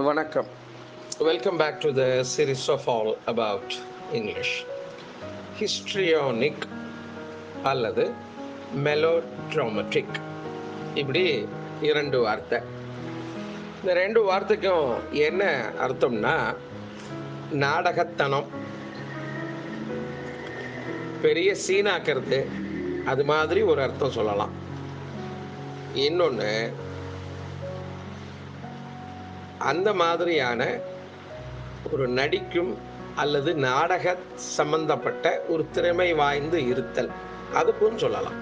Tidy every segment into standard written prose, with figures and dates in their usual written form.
வணக்கம். Welcome back to the series of all about English. Histrionic அல்லது melodramatic இப்படி இரண்டு வார்த்தை. இந்த ரெண்டு வார்த்தைக்கும் என்ன அர்த்தம்னா, நாடகத்தனம், பெரிய சீனாக்கிறது, அது மாதிரி ஒரு அர்த்தம் சொல்லலாம். இன்னொன்று, அந்த மாதிரியான ஒரு நடிக்கும் அல்லது நாடக சம்பந்தப்பட்ட ஒரு திறமை வாய்ந்து இருத்தல், அதுக்கும் சொல்லலாம்.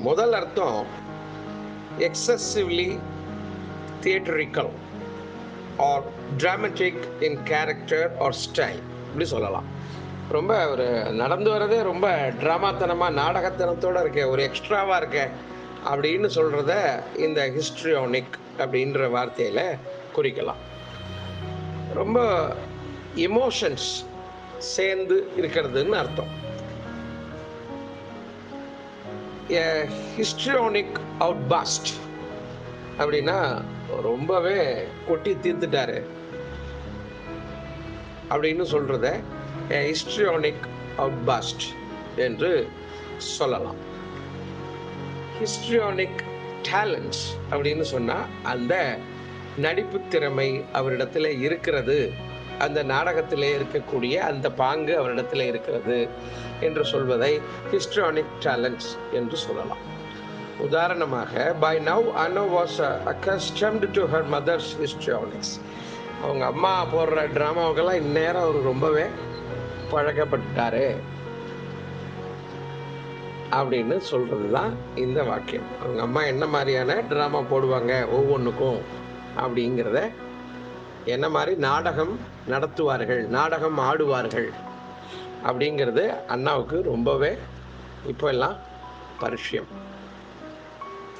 முதல் அர்த்தம் excessively theatrical or dramatic in character or style, இப்படி சொல்லலாம். ரொம்ப ஒரு நடந்து வரதே ரொம்ப ட்ராமாத்தனமாக நாடகத்தனத்தோடு இருக்க, ஒரு எக்ஸ்ட்ராவாக இருக்க அப்படின்னு சொல்கிறத இந்த ஹிஸ்ட்ரியோனிக் அப்படின்ற வார்த்தையில் குறிக்கலாம். ரொம்ப எமோஷன்ஸ் சேர்ந்து இருக்கிறதுன்னு அர்த்தம். ஹிஸ்ட்ரியோனிக் அவுட்பாஸ்ட் அப்படின்னா ரொம்பவே கொட்டி தீர்த்துட்டாரு அப்படின்னு சொல்கிறத ஹிஸ்ட்ரியோனிக் அவுட்பாஸ்ட் என்று சொல்லலாம். ஹிஸ்ட்ரியோனிக் டேலண்ட்ஸ் அப்படின்னு சொன்னால் அந்த நடிப்பு திறமை அவரிடத்தில் இருக்கிறது, அந்த நாடகத்திலே இருக்கக்கூடிய அந்த பாங்கு அவரிடத்தில் இருக்கிறது என்று சொல்வதை ஹிஸ்ட்ரியோனிக் டேலண்ட்ஸ் என்று சொல்லலாம். உதாரணமாக, by now Anna was accustomed to her mother's histrionics. அவங்க அம்மா போடுற ட்ராமாவுக்கெல்லாம் இந்நேரம் அவர் ரொம்பவே பழக்கப்பட்டாரு அப்படின்னு சொல்கிறது தான் இந்த வாக்கியம். அவங்க அம்மா என்ன மாதிரியான ட்ராமா போடுவாங்க ஒவ்வொன்றுக்கும் அப்படிங்கிறத, என்ன மாதிரி நாடகம் நடத்துவார்கள், நாடகம் ஆடுவார்கள் அப்படிங்கிறது அண்ணாவுக்கு ரொம்பவே இப்போ எல்லாம் பரிச்சயம்.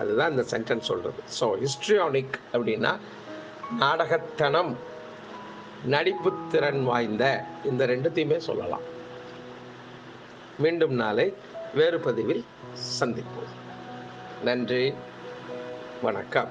அதுதான் இந்த சென்டென்ஸ் சொல்கிறது. ஸோ ஹிஸ்ட்ரியோனிக் அப்படின்னா நாடகத்தனம், நடிப்பு திறன் வாய்ந்த, இந்த ரெண்டுத்தையுமே சொல்லலாம். மீண்டும் நாளை வேறு பதிவில் சந்திப்போம். நன்றி, வணக்கம்.